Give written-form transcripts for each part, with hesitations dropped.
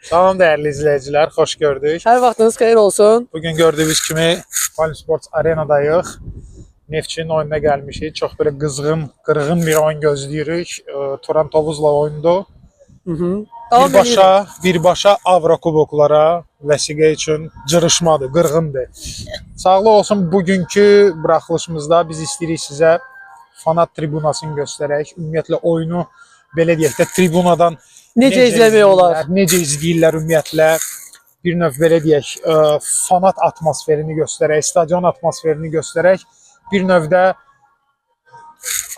Salam dəyərli izləyicilər, xoş gördük. Hər vaxtınız xeyir olsun. Bugün gördüyünüz kimi Pali Sports Arenadayıq. Neftçinin oyununa gəlmişik. Çox belə qırğın bir oyun gözləyirik. Turan Tovuzla oyundu. Birbaşa Avrokuboklara vəsiqə üçün cırışmadır, qırğındır. Sağlıq olsun, bugünkü buraxılışımızda biz istəyirik sizə fanat tribunasını göstərək. Ümumiyyətlə oyunu belə deyək də tribunadan necə izləmək olar? Necə izləyirlər ümumiyyətlə? Bir növ belə deyək, fanat atmosferini göstərək, stadion atmosferini göstərək. Bir növdə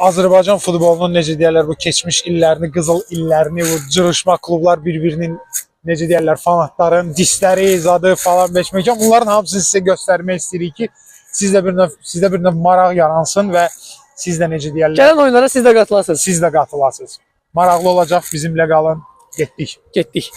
Azərbaycan futbolunun necə deyirlər bu keçmiş illərini, qızıl illərini, bu cırışma klublar bir-birinin necə deyirlər fanatların disləri, zadı falan beşməkən bunların hamısını sizə göstərmək istəyirik ki, sizdə bir növ maraq yaransın və siz də necə deyirlər gələn oyunlara siz də qatılasınız. Siz də qatılasınız. Maraqlı olacaq, bizimlə qalın. Getdik.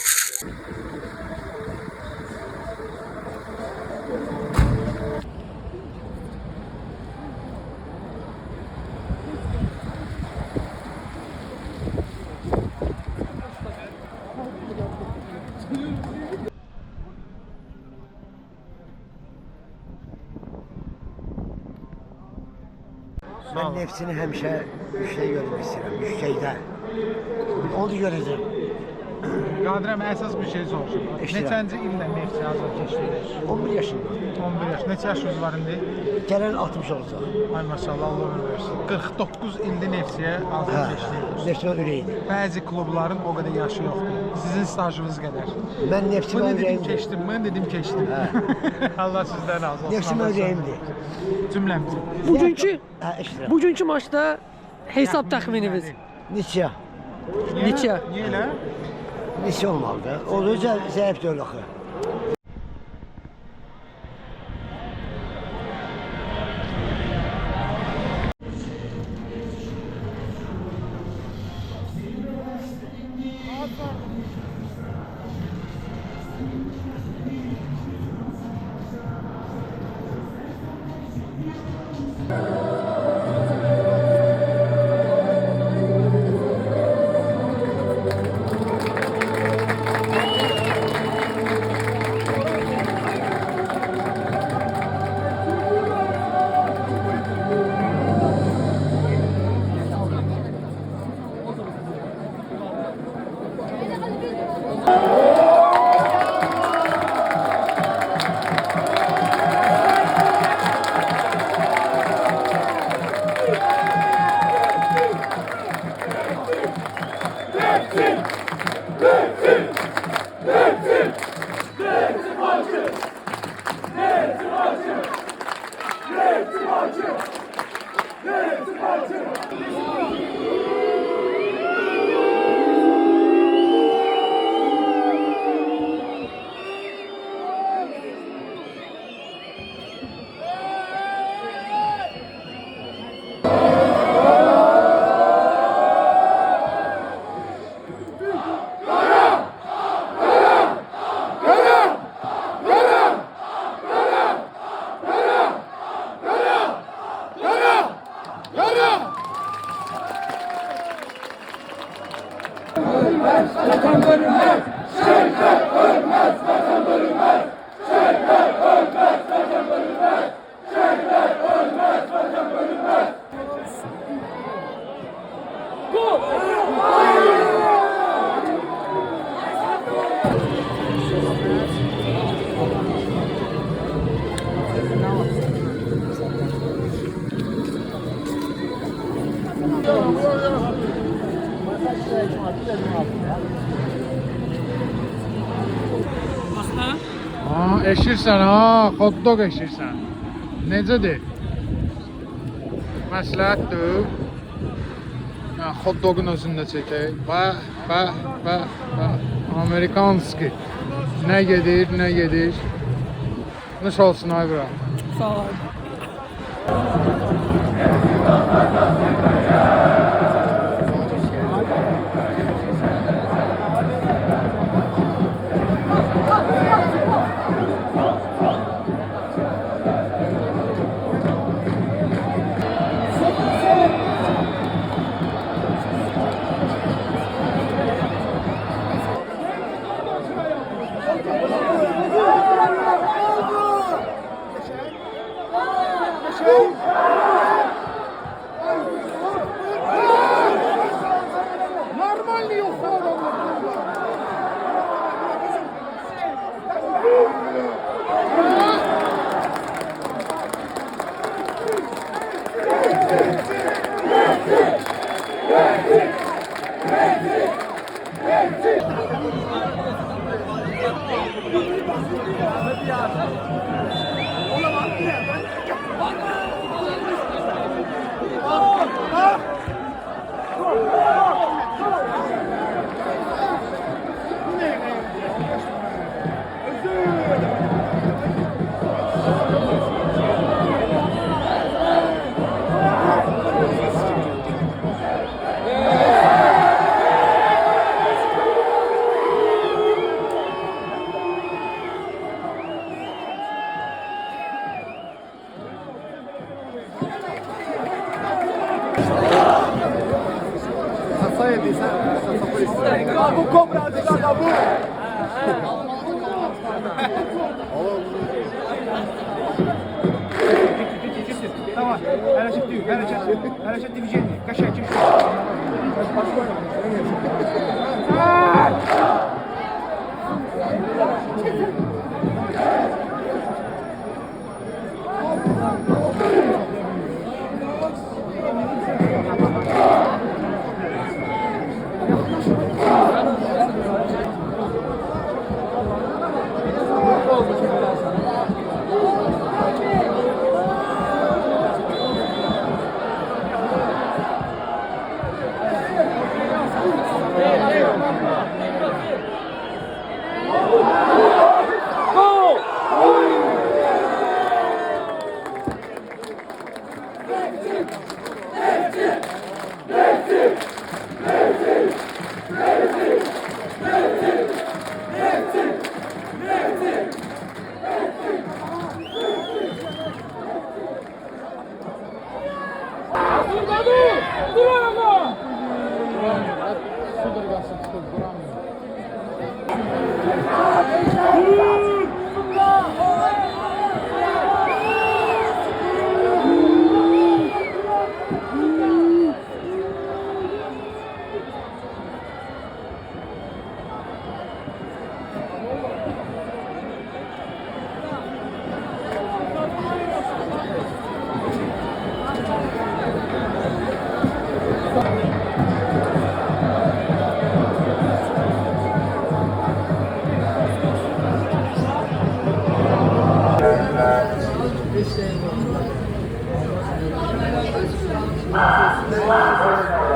Ben nefsini həmişə şey görmək istəyirəm, müşkəydə. Onu görəcəm. Qadirəm, əsas bir şey soruşum. Neçənci ildə Neftçi hazır keçdiniz? 11 yaşında. 11 yaş. Neçə yaşınız var indi? Gələn 60 olacaq. Ay maşallah, Allah ömür versin. 49 ildir Neftçiyə hazır keçdiniz. Neftçi ürəydir. Bəzi klubların o qədər yaşı yoxdur. Sizin stajınız qədər. Mən Neftçi ürəyimdir. Mən dedim keçdim. Allah sizdən razı olsun. Neftçi ürəyimdir. Cümləmizin. Bugünkü maçda hesab təxmininiz Neçə? Neçə? Niyə elə? Neçə olmalıdır? O da zəif deyil axı. Eşirsən ha, hot dog eşirsən. Necədir? Məsləhətdir. Hot dogun özünü də çəkək. Bax. Amerikanski. Nə gedir? Nuş olsun ay bura. Sağ ol. Нормальный уход. Acabou cobrado, acabou. Tamam, hareket değil, hareket edeceğim. Kaşa açayım. Thank you.